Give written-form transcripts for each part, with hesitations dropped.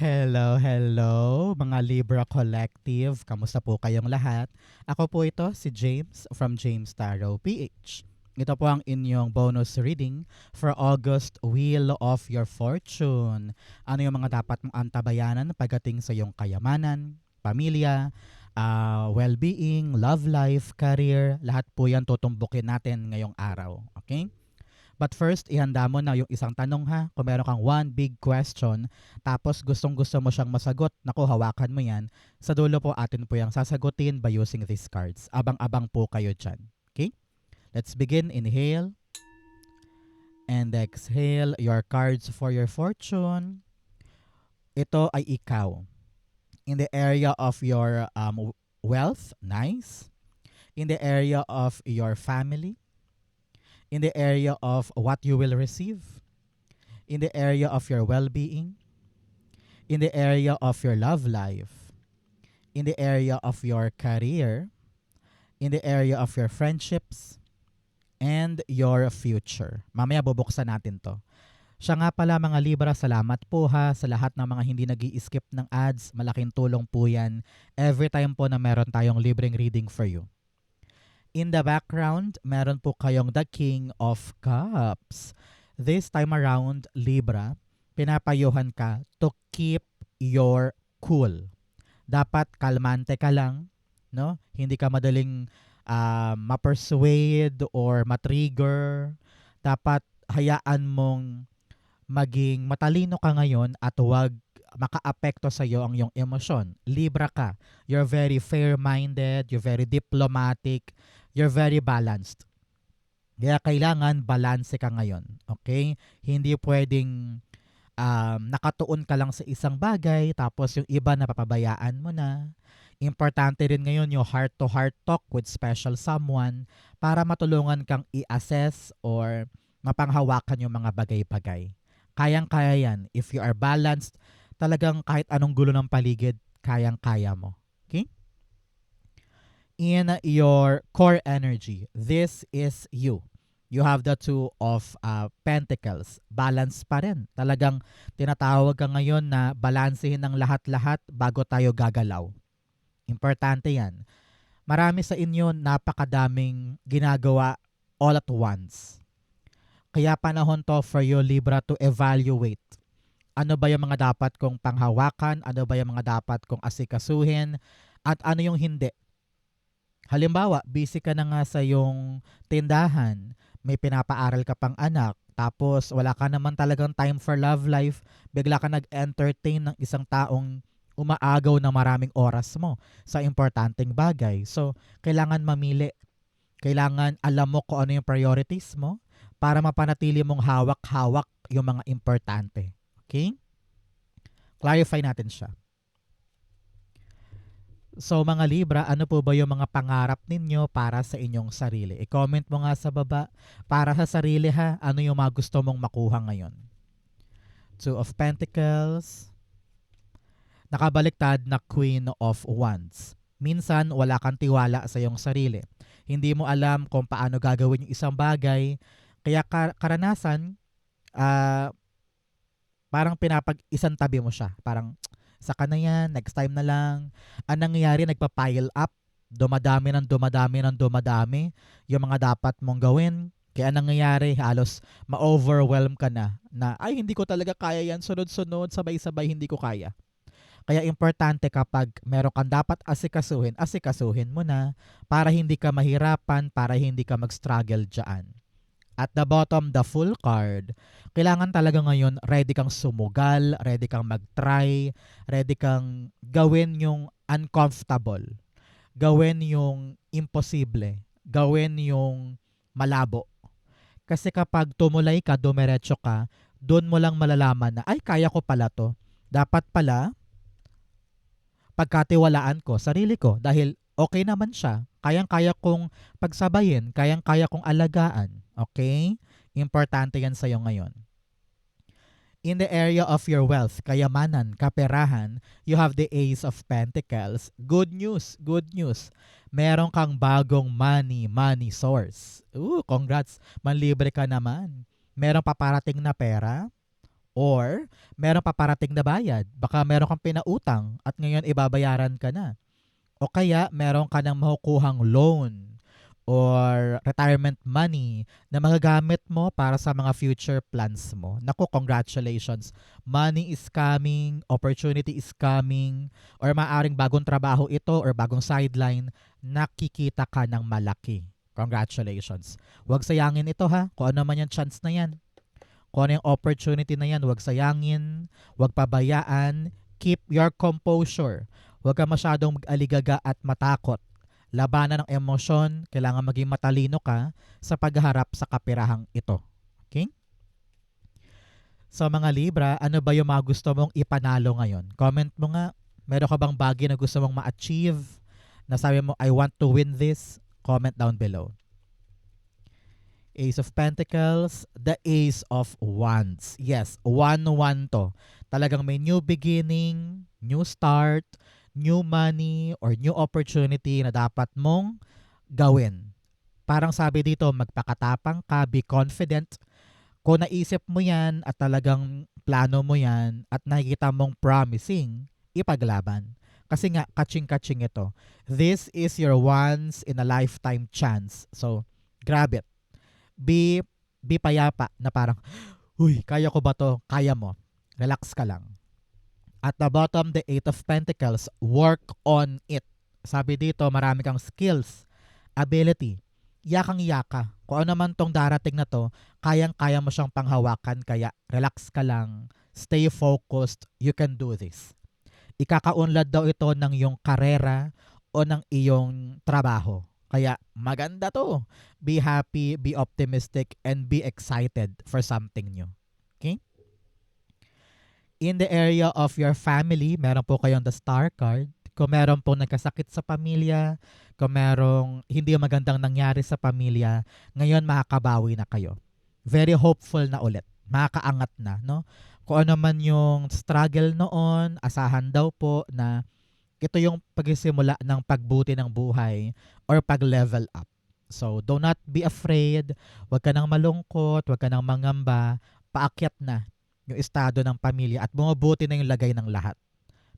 Hello, hello mga Libra Collective. Kamusta po kayong lahat? Ako po ito, si James from James Tarot PH. Ito po ang inyong bonus reading for August Wheel of Your Fortune. Ano yung mga dapat mong antabayanan pagdating sa iyong kayamanan, pamilya, well-being, love life, career. Lahat po yan tutumbukin natin ngayong araw. Okay? But first, ihanda mo na yung isang tanong ha. Kung meron kang one big question, tapos gustong-gusto mo siyang masagot, naku, hawakan mo yan. Sa dulo po, atin po yung sasagutin by using these cards. Abang-abang po kayo dyan. Okay? Let's begin. Inhale and exhale your cards for your fortune. Ito ay ikaw. In the area of your wealth, nice. In the area of your family, in the area of what you will receive, in the area of your well-being, in the area of your love life, in the area of your career, in the area of your friendships, and your future. Mamaya bubuksan natin to. Siya nga pala mga Libra, salamat po ha sa lahat ng mga hindi nag-i-skip ng ads. Malaking tulong po yan every time po na meron tayong libreng reading for you. In the background, meron po kayong the King of Cups. This time around, Libra, pinapayuhan ka to keep your cool. Dapat kalmante ka lang, no? Hindi ka madaling ma-persuade or ma-trigger. Dapat hayaan mong maging matalino ka ngayon at huwag maka-apekto sa iyo ang iyong emosyon. Libra ka. You're very fair-minded, you're very diplomatic, you're very balanced. Kaya kailangan balanse ka ngayon. Okay? Hindi pwedeng nakatuon ka lang sa isang bagay tapos yung iba napapabayaan mo na. Importante rin ngayon yung heart-to-heart talk with special someone para matulungan kang i-assess or mapanghawakan yung mga bagay-bagay. Kayang-kaya yan. If you are balanced, talagang kahit anong gulo ng paligid, kayang-kaya mo. Okay? In your core energy, this is you. You have the two of pentacles. Balance pa rin. Talagang tinatawag ka ngayon na balansehin ng lahat-lahat bago tayo gagalaw. Importante yan. Marami sa inyo napakadaming ginagawa all at once. Kaya panahon to for you, Libra, to evaluate. Ano ba yung mga dapat kong panghawakan? Ano ba yung mga dapat kong asikasuhin? At ano yung hindi? Halimbawa, busy ka na nga sa yung tindahan, may pinapaaral ka pang anak, tapos wala ka naman talagang time for love life, bigla ka nag-entertain ng isang taong umaagaw na maraming oras mo sa importanteng bagay. So, kailangan mamili. Kailangan alam mo kung ano yung priorities mo para mapanatili mong hawak-hawak yung mga importante. Okay? Clarify natin siya. So mga Libra, ano po ba yung mga pangarap ninyo para sa inyong sarili? I-comment mo nga sa baba. Para sa sarili ha, ano yung mga gusto mong makuha ngayon? Two of Pentacles. Nakabaliktad na Queen of Wands. Minsan, wala kang tiwala sa iyong sarili. Hindi mo alam kung paano gagawin yung isang bagay. Kaya karanasan, parang pinapag-isang tabi mo siya. Parang, saka na yan, next time na lang. Ang nangyayari, nagpa-pile up. Dumadami ng dumadami ng dumadami yung mga dapat mong gawin. Kaya nangyayari, halos ma-overwhelm ka na ay hindi ko talaga kaya yan, sunod-sunod, sabay-sabay, hindi ko kaya. Kaya importante kapag meron kang dapat asikasuhin, asikasuhin mo na para hindi ka mahirapan, para hindi ka mag-struggle dyan. At the bottom, the full card. Kailangan talaga ngayon ready kang sumugal, ready kang mag-try, ready kang gawin yung uncomfortable, gawin yung imposible, gawin yung malabo. Kasi kapag tumulay ka, dumiretso ka, doon mo lang malalaman na, ay, kaya ko pala to. Dapat pala, pagkatiwalaan ko sarili ko dahil okay naman siya. Kayang-kaya kong pagsabayin, kayang-kaya kong alagaan. Okay? Importante yan sa'yo ngayon. In the area of your wealth, kayamanan, kaperahan, you have the Ace of Pentacles. Good news, good news. Meron kang bagong money source. Congrats, manlibre ka naman. Meron paparating na pera. Or meron pa parating na bayad. Baka meron kang pinautang at ngayon ibabayaran ka na. O kaya meron ka ng makukuhang loan or retirement money na magagamit mo para sa mga future plans mo. Naku, congratulations. Money is coming, opportunity is coming, or maaring bagong trabaho ito or bagong sideline, nakikita ka ng malaki. Congratulations. Huwag sayangin ito ha, kung ano man yung chance na yan. Kung ano yung opportunity na yan, huwag sayangin, huwag pabayaan, keep your composure. Huwag ka masyadong mag-aligaga at matakot. Labanan ng emosyon, kailangan maging matalino ka sa pagharap sa kapirahang ito. Okay? So mga Libra, ano ba yung mga gusto mong ipanalo ngayon? Comment mo nga, meron ka bang bagay na gusto mong ma-achieve? Na sabi mo, I want to win this? Comment down below. Ace of Pentacles, the Ace of Wands. Yes, 1-1 to. Talagang may new beginning, new start, new money, or new opportunity na dapat mong gawin. Parang sabi dito, magpakatapang ka, be confident. Kung naisip mo yan at talagang plano mo yan at nakikita mong promising, ipaglaban. Kasi nga, kaching-kaching ito. This is your once in a lifetime chance. So, grab it. Be payapa na parang, uy, kaya ko ba to? Kaya mo. Relax ka lang. At the bottom, the Eight of Pentacles, work on it. Sabi dito, marami kang skills, ability, yakang-yaka. Kung ano man tong darating na to, kayang-kaya mo siyang panghawakan, kaya relax ka lang, stay focused, you can do this. Ikakaunlad daw ito ng iyong karera o ng iyong trabaho. Kaya maganda to. Be happy, be optimistic, and be excited for something new. Okay? In the area of your family, meron po kayong the star card. Kung meron po nagkasakit sa pamilya, kung merong hindi magandang nangyari sa pamilya, ngayon makakabawi na kayo. Very hopeful na ulit. Makakaangat na, no? Kung ano man yung struggle noon, asahan daw po na ito yung pagsisimula ng pagbuti ng buhay or pag-level up. So, do not be afraid. Huwag ka nang malungkot, huwag ka nang mangamba. Paakyat na yung estado ng pamilya at bumubuti na yung lagay ng lahat.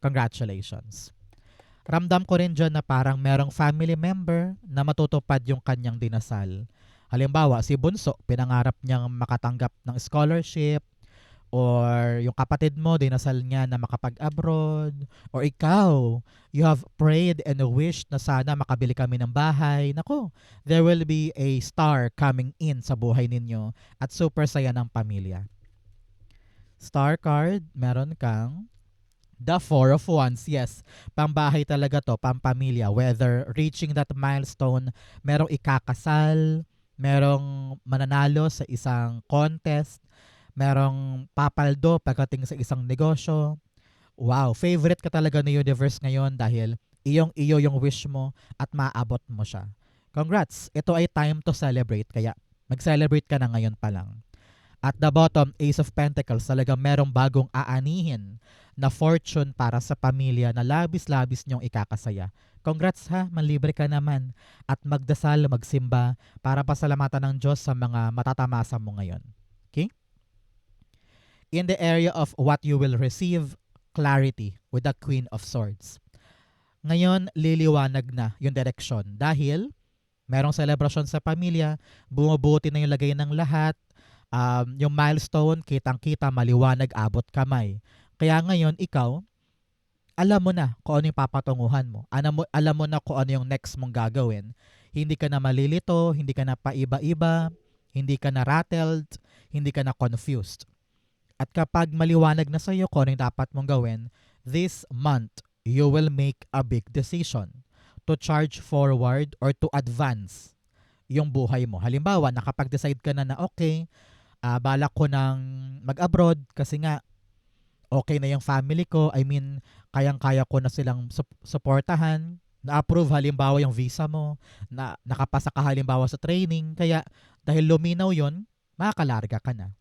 Congratulations. Ramdam ko rin dyan na parang merong family member na matutupad yung kanyang dinasal. Halimbawa, si Bunso, pinangarap niyang makatanggap ng scholarship, or yung kapatid mo, dinasal niya na makapag-abroad, or ikaw, you have prayed and wished na sana makabili kami ng bahay. Nako, there will be a star coming in sa buhay ninyo at super saya ng pamilya. Star card, meron kang the Four of Wands. Yes, pambahay talaga to, pampamilya. Whether reaching that milestone, merong ikakasal, merong mananalo sa isang contest, merong papaldo pagdating sa isang negosyo. Wow, favorite ka talaga ni universe ngayon dahil iyo yung wish mo at maabot mo siya. Congrats! Ito ay time to celebrate, kaya mag-celebrate ka na ngayon pa lang. At the bottom, Ace of Pentacles, talagang merong bagong aanihin na fortune para sa pamilya na labis-labis niyong ikakasaya. Congrats ha, manlibre ka naman. At magdasal, magsimba para pasalamatan ng Diyos sa mga matatamasa mo ngayon. Okay? In the area of what you will receive, clarity with the Queen of Swords. Ngayon, liliwanag na yung direksyon dahil merong celebration sa pamilya, bumubuti na yung lagay ng lahat, yung milestone, kitang-kita, maliwanag, abot kamay. Kaya ngayon, ikaw, alam mo na kung ano yung papatunguhan mo. Alam mo na kung ano yung next mong gagawin. Hindi ka na malilito, hindi ka na paiba-iba, hindi ka na rattled, hindi ka na confused. At kapag maliwanag na sa iyo kung ano yung dapat mong gawin, this month, you will make a big decision to charge forward or to advance yung buhay mo. Halimbawa, nakapag-decide ka na okay, balak ko ng mag-abroad kasi nga okay na yung family ko. I mean, kayang-kaya ko na silang supportahan. Na-approve halimbawa yung visa mo, na nakapasa ka halimbawa sa training. Kaya dahil luminaw yon, makakalarga ka na.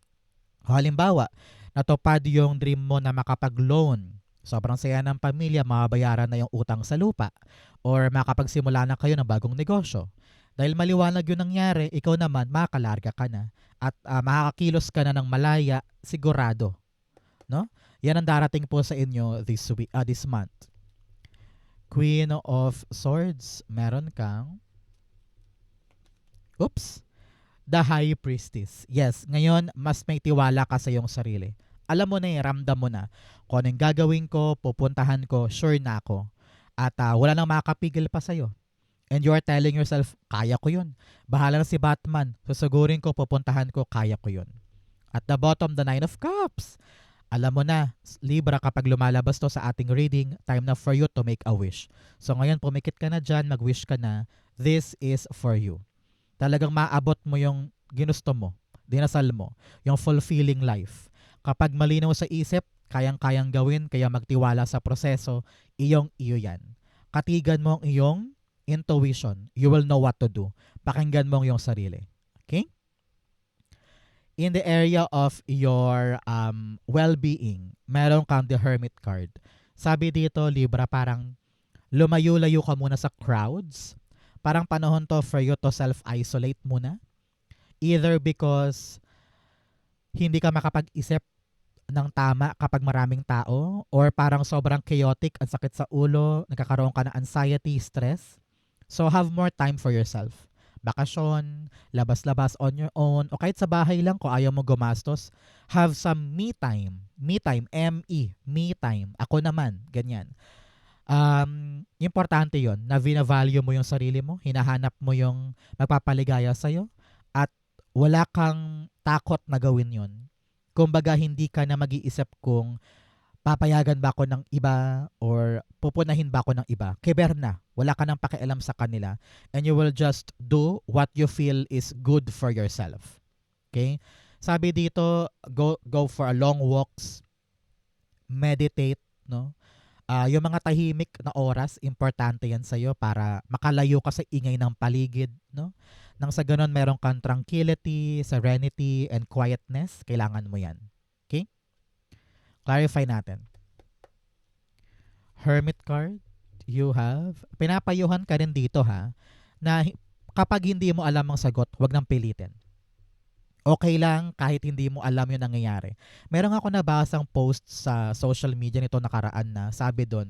Halimbawa, natupad yung dream mo na makapag-loan. Sobrang saya ng pamilya, mababayaran na yung utang sa lupa. Or makapagsimula na kayo ng bagong negosyo. Dahil maliwanag yung nangyari, ikaw naman makakalarga ka na. At makakakilos ka na ng malaya, sigurado. no? Yan ang darating po sa inyo this month. Queen of Swords, meron kang The High Priestess. Yes, ngayon mas may tiwala ka sa iyong sarili. Alam mo na, ramdam mo na kung anong gagawin ko, pupuntahan ko, sure na ako. At wala nang makakapigil pa sa'yo. And you are telling yourself, kaya ko yun. Bahala na si Batman. Susugurin ko, pupuntahan ko, kaya ko yun. At the bottom, the Nine of Cups. Alam mo na, Libra, kapag lumalabas to sa ating reading, time na for you to make a wish. So ngayon, pumikit ka na dyan, mag-wish ka na, this is for you. Talagang maabot mo yung ginusto mo, dinasal mo, yung fulfilling life. Kapag malinaw sa isip, kayang-kayang gawin, kaya magtiwala sa proseso, iyo yan. Katigan mo ang iyong intuition. You will know what to do. Pakinggan mo ang iyong sarili. Okay? In the area of your well-being, meron kang the Hermit card. Sabi dito, Libra, parang lumayo-layo ka muna sa crowds. Parang panahon to for you to self-isolate muna. Either because hindi ka makapag-isip ng tama kapag maraming tao, or parang sobrang chaotic, ang sakit sa ulo, nagkakaroon ka ng anxiety, stress. So have more time for yourself. Bakasyon, labas-labas on your own, o kahit sa bahay lang kung ayaw mo gumastos, have some me time. Me time, M-E, me time. Ako naman, ganyan. Importante yon na vina-value mo yung sarili mo, hinahanap mo yung magpapaligaya sa'yo, at wala kang takot na gawin yon. Kumbaga, hindi ka na mag-iisip kung papayagan ba ako ng iba or pupunahin ba ako ng iba. Kiber na. Wala ka nang pakialam sa kanila. And you will just do what you feel is good for yourself. Okay? Sabi dito, go for a long walks, meditate, no? Yung mga tahimik na oras, importante yan sa'yo para makalayo ka sa ingay ng paligid, no? Nang sa ganun, meron kang tranquility, serenity, and quietness. Kailangan mo yan. Okay? Clarify natin. Hermit card, you have, pinapayuhan ka rin dito ha, na kapag hindi mo alam ang sagot, wag nang pilitin. Okay lang kahit hindi mo alam yung nangyayari. Meron ako nabasang post sa social media nito nakaraan na sabi doon,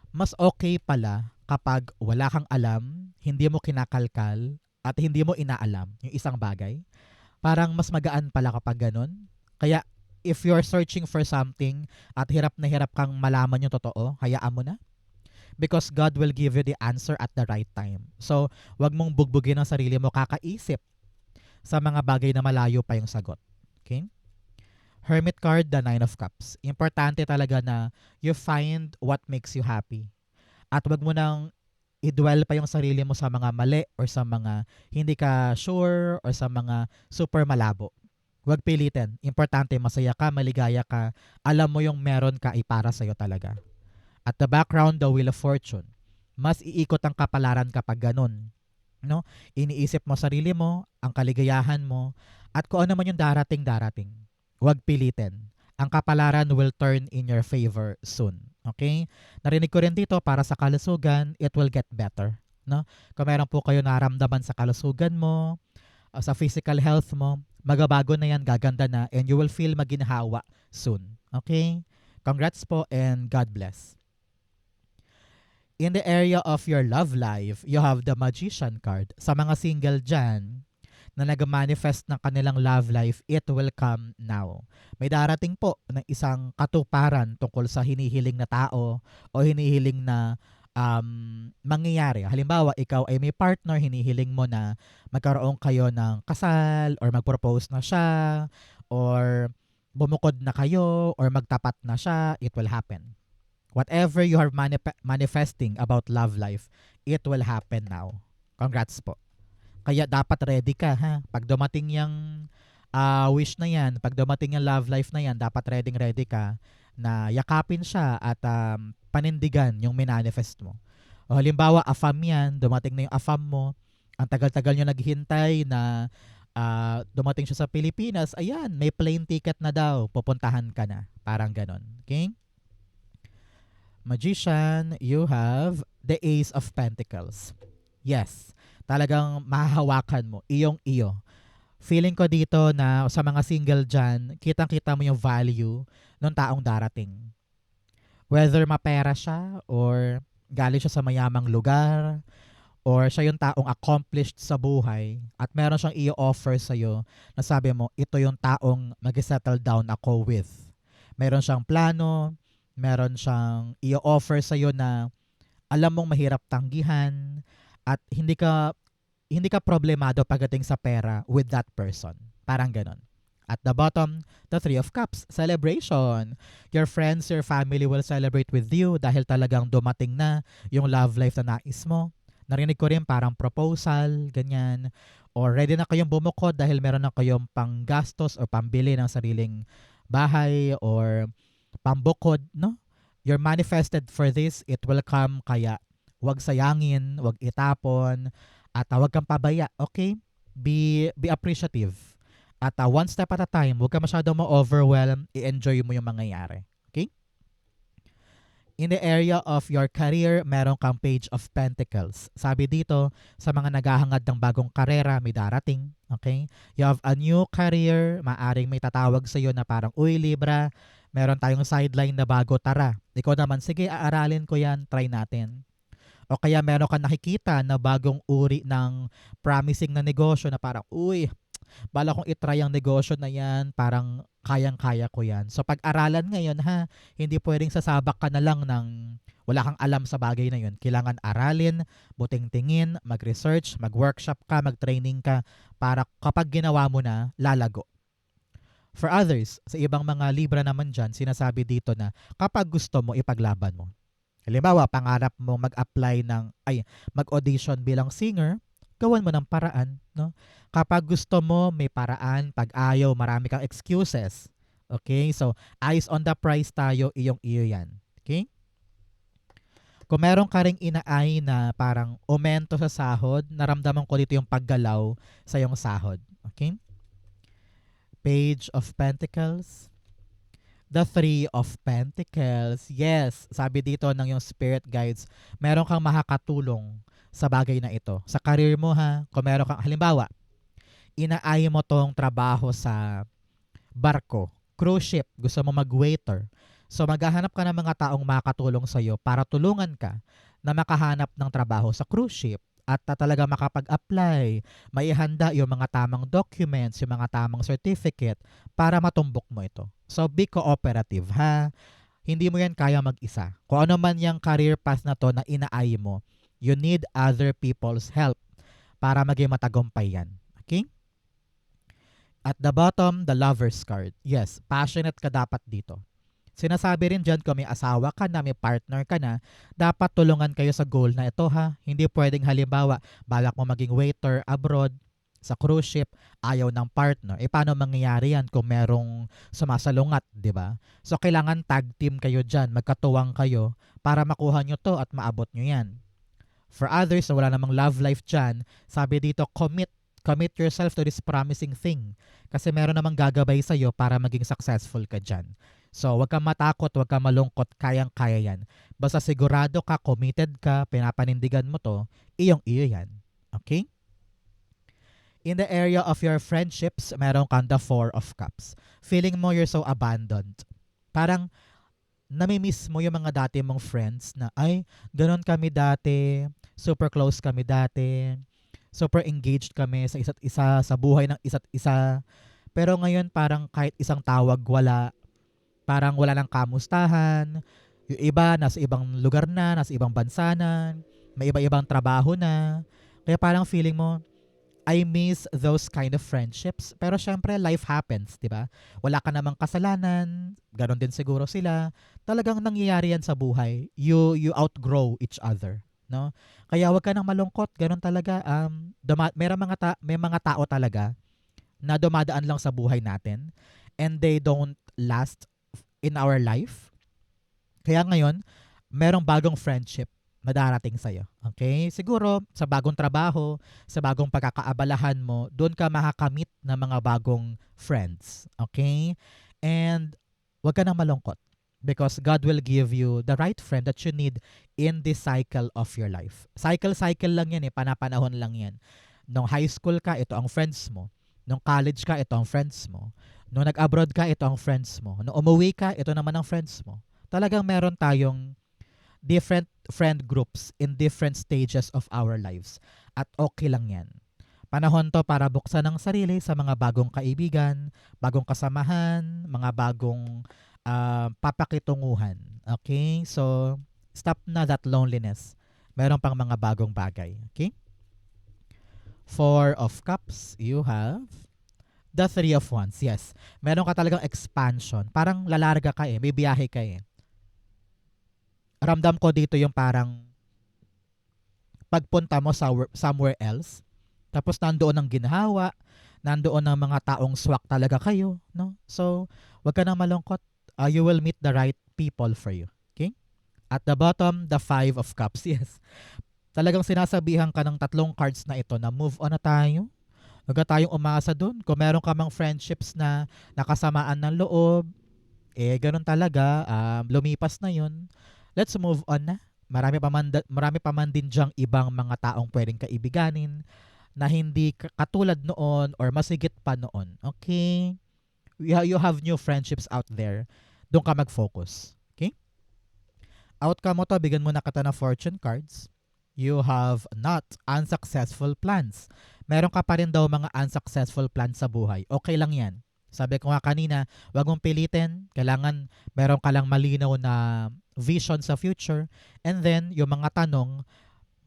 mas okay pala kapag wala kang alam, hindi mo kinakalkal, at hindi mo inaalam yung isang bagay. Parang mas magaan pala kapag ganun. Kaya if you're searching for something at hirap na hirap kang malaman yung totoo, hayaan mo na. Because God will give you the answer at the right time. So, wag mong bugbugin ang sarili mo, kakaisip sa mga bagay na malayo pa yung sagot. Okay? Hermit card, the Nine of Cups. Importante talaga na you find what makes you happy. At wag mo nang i-dwell pa yung sarili mo sa mga mali or sa mga hindi ka sure or sa mga super malabo. Wag pilitin. Importante, masaya ka, maligaya ka. Alam mo yung meron ka ay para sa'yo talaga. At the background, the Wheel of Fortune. Mas iikot ang kapalaran kapag ganun. No? Iniisip mo sarili mo, ang kaligayahan mo, at kung ano man yung darating. Huwag pilitin. Ang kapalaran will turn in your favor soon. Okay? Narinig ko rin dito, para sa kalusugan, it will get better. No? Kung meron po kayo naramdaman sa kalusugan mo, sa physical health mo, magabago na yan, gaganda na, and you will feel maginhawa soon. Okay? Congrats po and God bless. In the area of your love life, you have the Magician card. Sa mga single dyan na nag-manifest ng kanilang love life, it will come now. May darating po ng isang katuparan tungkol sa hinihiling na tao o hinihiling na mangyayari. Halimbawa, ikaw ay may partner, hinihiling mo na magkaroon kayo ng kasal or mag-propose na siya or bumukod na kayo or magtapat na siya, it will happen. Whatever you are manifesting about love life, it will happen now. Congrats po. Kaya dapat ready ka ha. Pag dumating yung wish na yan, pag dumating yung love life na yan, dapat ready ka na yakapin siya at panindigan yung minanifest mo. O halimbawa, afam yan, dumating na yung afam mo, ang tagal-tagal nyo naghihintay na dumating siya sa Pilipinas, ayan, may plane ticket na daw, pupuntahan ka na. Parang ganon. Okay? Magician, you have the Ace of Pentacles. Yes, talagang mahahawakan mo, iyong-iyo. Feeling ko dito na sa mga single dyan, kitang-kita mo yung value ng taong darating. Whether mapera siya or galing siya sa mayamang lugar or siya yung taong accomplished sa buhay at meron siyang i-offer sa'yo na sabi mo, ito yung taong mag-settle down ako with. Meron siyang plano, meron siyang i-offer sa'yo na alam mong mahirap tanggihan at hindi ka problemado pagdating sa pera with that person. Parang ganon. At the bottom, the Three of Cups, celebration. Your friends, your family will celebrate with you dahil talagang dumating na yung love life na nais mo. Narinig ko rin parang proposal, ganyan. Or ready na kayong bumukod dahil meron na kayong panggastos o pambili ng sariling bahay or pambukod, no? You're manifested for this, it will come, kaya wag sayangin, wag itapon, at wag kang pabaya, okay? Be appreciative. At one step at a time, wag ka masyadong ma-overwhelm, i-enjoy mo yung mangyayari. Okay? In the area of your career, meron kang Page of Pentacles. Sabi dito, sa mga naghahangad ng bagong karera, may darating. Okay? You have a new career, maaring may tatawag sa iyo na parang, uy Libra, meron tayong sideline na bago, tara. Ikaw naman, sige, aaralin ko yan, try natin. O kaya meron kang nakikita na bagong uri ng promising na negosyo na parang, uy, bala kong itry ang negosyo na yan, parang kayang-kaya ko yan. So pag-aralan ngayon ha, hindi pwedeng sasabak ka na lang ng wala kang alam sa bagay na yun. Kailangan aralin, buting tingin, mag-research, mag-workshop ka, mag-training ka para kapag ginawa mo na, lalago. For others, sa ibang mga Libra naman dyan, sinasabi dito na kapag gusto mo, ipaglaban mo. Halimbawa, pangarap mo mag-audition bilang singer, gawan mo ng paraan, no? Kapag gusto mo, may paraan. Pag ayaw, marami kang excuses. Okay? So, eyes on the prize tayo, iyong-iyo yan. Okay? Kung meron ka ring inaay na parang aumento sa sahod, naramdaman ko dito yung paggalaw sa iyong sahod. Okay? Page of Pentacles. The Three of Pentacles. Yes, sabi dito ng yung spirit guides, meron kang makakatulong sa bagay na ito. Sa career mo ha, kung meron kang, halimbawa, inaaya mo tong trabaho sa barko, cruise ship, gusto mo mag-waiter. So maghahanap ka ng mga taong makakatulong sa'yo para tulungan ka na makahanap ng trabaho sa cruise ship at talaga makapag-apply, maihanda yung mga tamang documents, yung mga tamang certificate para matumbok mo ito. So be cooperative ha. Hindi mo yan kaya mag-isa. Kung ano man yung career path na to na inaay mo, you need other people's help para maging matagumpay yan. Okay? At the bottom, the Lover's card. Yes, passionate ka dapat dito. Sinasabi rin dyan kung may asawa ka na, may partner ka na, dapat tulungan kayo sa goal na ito ha. Hindi pwedeng halimbawa, balak mo maging waiter abroad, sa cruise ship, ayaw ng partner. Paano mangyayari yan kung merong sumasalungat, di ba? So, kailangan tag team kayo dyan, magkatuwang kayo para makuha nyo to at maabot nyo yan. For others na wala namang love life dyan, sabi dito, commit yourself to this promising thing. Kasi meron namang gagabay sa'yo para maging successful ka dyan. So, wag kang matakot, wag kang malungkot, kayang-kaya yan. Basta sigurado ka, committed ka, pinapanindigan mo to, iyong-iyo yan. Okay? In the area of your friendships, meron kang the Four of Cups. Feeling mo you're so abandoned. Parang, namimiss mo yung mga dati mong friends na, ay, ganun kami dati, super close kami dati, super engaged kami sa isa't isa, sa buhay ng isa't isa. Pero ngayon parang kahit isang tawag wala, parang wala ng kamustahan, yung iba nasa ibang lugar na, nasa ibang bansa na, may iba-ibang trabaho na. Kaya parang feeling mo, I miss those kind of friendships. Pero syempre, life happens, di ba? Wala ka namang kasalanan, ganon din siguro sila. Talagang nangyayari yan sa buhay. You outgrow each other, no? Kaya wag ka nang malungkot, ganon talaga. May mga tao talaga na dumadaan lang sa buhay natin and they don't last in our life. Kaya ngayon, merong bagong friendship na darating sa'yo. Okay? Siguro, sa bagong trabaho, sa bagong pagkakaabalahan mo, doon ka makakamit ng mga bagong friends. Okay? And, wag ka nang malungkot because God will give you the right friend that you need in this cycle of your life. Cycle lang yan eh. Panapanahon lang yan. Nung high school ka, ito ang friends mo. Nung college ka, ito ang friends mo. Nung nag-abroad ka, ito ang friends mo. Nung umuwi ka, ito naman ang friends mo. Talagang meron tayong different friend groups in different stages of our lives. At okay lang yan. Panahon to para buksan ang sarili sa mga bagong kaibigan, bagong kasamahan, mga bagong papakitunguhan. Okay? So, stop na that loneliness. Meron pang mga bagong bagay. Okay? Four of Cups, you have the Three of Wands. Yes. Meron ka talagang expansion. Parang lalarga ka eh. May biyahe ka eh. Ramdam ko dito yung parang pagpunta mo sa somewhere else. Tapos nandoon ang ginhawa. Nandoon ang mga taong swak talaga kayo. No? So, wag ka nang malungkot. You will meet the right people for you. Okay? At the bottom, the Five of Cups. Yes. Talagang sinasabihan ka ng tatlong cards na ito na move on na tayo. Huwag na tayong umasa dun. Kung meron ka mang friendships na nakasamaan ng loob, ganun talaga, lumipas na yun. Let's move on na. Marami pa man din dyang ibang mga taong pwedeng kaibiganin na hindi katulad noon or masigit pa noon. Okay? You have new friendships out there. Doon ka mag-focus. Okay? Outcome mo to, bigyan mo na kita ng fortune cards. You have not unsuccessful plans. Meron ka pa rin daw mga unsuccessful plans sa buhay. Okay lang yan. Sabi ko nga kanina, wag mong pilitin. Kailangan meron ka lang malinaw na vision sa future. And then, yung mga tanong,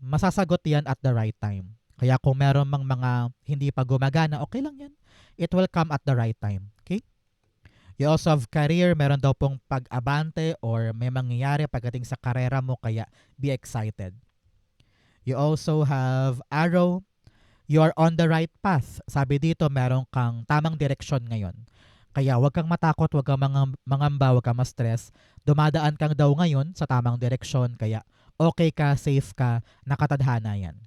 masasagot yan at the right time. Kaya kung meron mang mga hindi pa gumagana, okay lang yan. It will come at the right time. Okay? You also have career. Meron daw pong pag-abante or may mangyayari pagdating sa karera mo. Kaya be excited. You also have arrow. You are on the right path. Sabi dito, meron kang tamang direksyon ngayon. Kaya huwag kang matakot, huwag kang mangamba, huwag kang ma-stress. Dumadaan kang daw ngayon sa tamang direksyon. Kaya okay ka, safe ka, nakatadhana yan.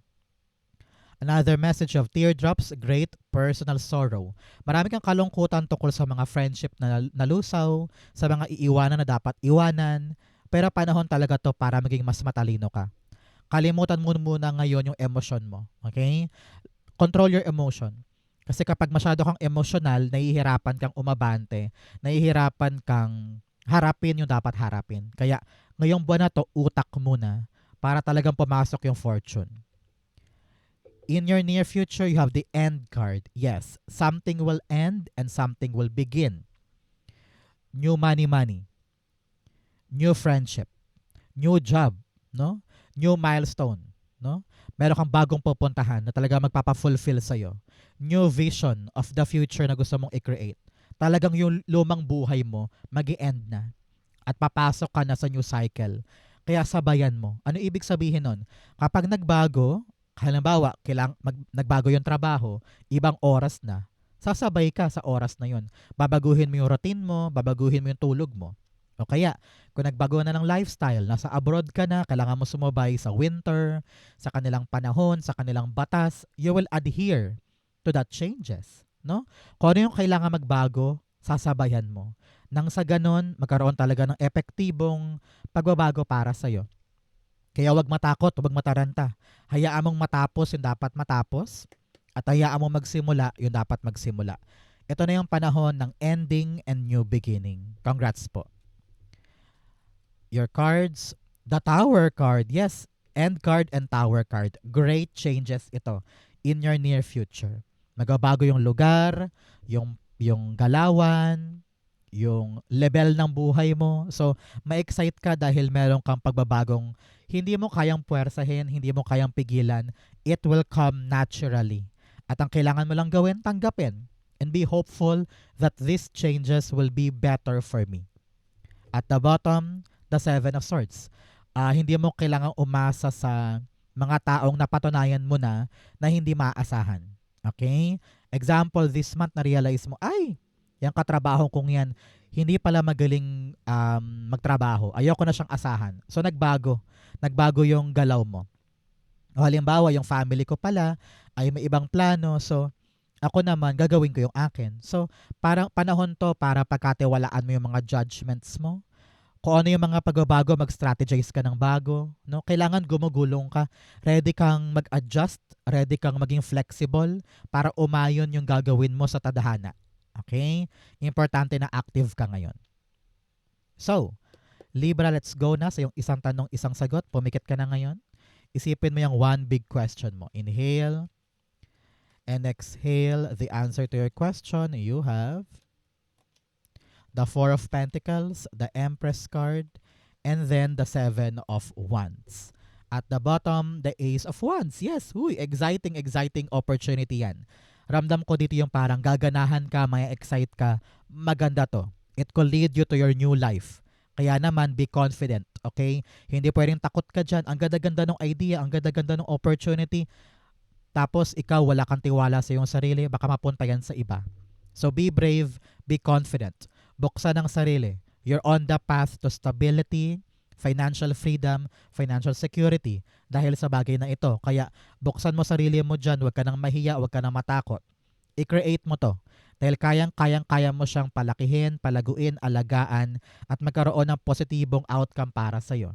Another message of teardrops, great personal sorrow. Marami kang kalungkutan tungkol sa mga friendship na nalusaw, sa mga iiwanan na dapat iwanan. Pero panahon talaga to para maging mas matalino ka. Kalimutan mo muna ngayon yung emosyon mo. Okay? Control your emotion. Kasi kapag masyado kang emotional, nahihirapan kang umabante, nahihirapan kang harapin yung dapat harapin. Kaya ngayong buwan na to, utak muna para talagang pumasok yung fortune. In your near future, you have the end card. Yes, something will end and something will begin. New money. New friendship. New job. No? New milestone, no? Meron kang bagong pupuntahan na talaga magpapa-fulfill sa'yo. New vision of the future na gusto mong i-create. Talagang yung lumang buhay mo, mag-i-end na. At papasok ka na sa new cycle. Kaya sabayan mo. Ano ibig sabihin nun? Kapag nagbago, halimbawa, nagbago yung trabaho, ibang oras na, sasabay ka sa oras na yun. Babaguhin mo yung routine mo, babaguhin mo yung tulog mo. O kaya, kung nagbago na ng lifestyle, nasa abroad ka na, kailangan mo sumabay sa winter, sa kanilang panahon, sa kanilang batas, you will adhere to that changes. No? Kung ano yung kailangan magbago, sasabayan mo. Nang sa ganon, magkaroon talaga ng epektibong pagbabago para sa'yo. Kaya wag matakot, wag mataranta. Hayaan mong matapos yung dapat matapos at hayaan mong magsimula yung dapat magsimula. Ito na yung panahon ng ending and new beginning. Congrats po. Your cards, the Tower card. Yes, End card and Tower card. Great changes ito in your near future. Magbabago yung lugar, yung galawan, yung level ng buhay mo. So, ma-excite ka dahil meron kang pagbabagong hindi mo kayang puwersahin, hindi mo kayang pigilan. It will come naturally. At ang kailangan mo lang gawin, tanggapin. And be hopeful that these changes will be better for me. At the bottom, the Seven of Swords. Hindi mo kailangang umasa sa mga taong napatunayan mo na hindi maaasahan. Okay? Example, this month na-realize mo, ay, yung katrabaho kong yan, hindi pala magaling magtrabaho. Ayoko na siyang asahan. So, nagbago. Nagbago yung galaw mo. O halimbawa, yung family ko pala ay may ibang plano. So, ako naman, gagawin ko yung akin. So, parang panahon to para pagkatiwalaan mo yung mga judgments mo. Kung ano yung mga pagbabago, mag-strategize ka ng bago. No? Kailangan gumugulong ka. Ready kang mag-adjust, ready kang maging flexible para umayon yung gagawin mo sa tadhana. Okay? Importante na active ka ngayon. So, Libra, let's go na sa yung isang tanong, isang sagot. Pumikit ka na ngayon. Isipin mo yung one big question mo. Inhale and exhale the answer to your question. You have the Four of Pentacles, the Empress card, and then the Seven of Wands. At the bottom, the Ace of Wands. Yes, exciting opportunity yan. Ramdam ko dito yung parang gaganahan ka, may excite ka. Maganda to. It could lead you to your new life. Kaya naman, be confident, okay? Hindi pwedeng takot ka dyan. Ang ganda-ganda ng idea, ang ganda-ganda ng opportunity. Tapos, ikaw wala kang tiwala sa iyong sarili, baka mapunta yan sa iba. So, be brave, be confident. Buksan ang sarili. You're on the path to stability, financial freedom, financial security dahil sa bagay na ito. Kaya, buksan mo sarili mo dyan. Huwag ka nang mahiya, huwag ka nang matakot. I-create mo to. Dahil kaya mo siyang palakihin, palaguin, alagaan, at magkaroon ng positibong outcome para sa'yo.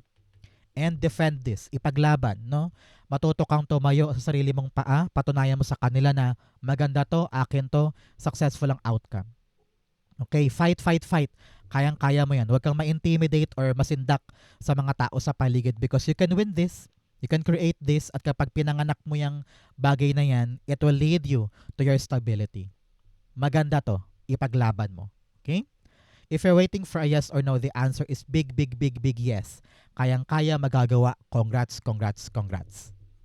And defend this. Ipaglaban, no? Matuto kang tumayo sa sarili mong paa, patunayan mo sa kanila na maganda to, akin to, successful ang outcome. Okay, fight. Kaya mo yan. Huwag kang ma-intimidate or masindak sa mga tao sa paligid because you can win this. You can create this at kapag pinanganak mo yung bagay na yan, it will lead you to your stability. Maganda to. Ipaglaban mo. Okay? If you're waiting for a yes or no, the answer is big yes. Kayang-kaya, magagawa. Congrats.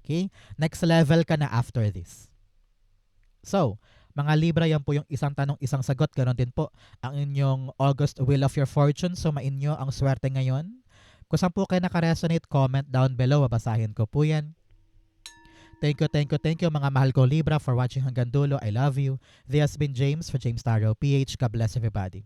Okay? Next level ka na after this. So, mga Libra, yan po yung isang tanong, isang sagot. Ganon din po ang inyong August Wheel of Your Fortune. So, mainyo ang swerte ngayon. Kung saan po kayo nakaresonate, comment down below. Babasahin ko po yan. Thank you mga mahal ko Libra for watching hanggang dulo. I love you. This has been James for James Tarot PH. God bless everybody.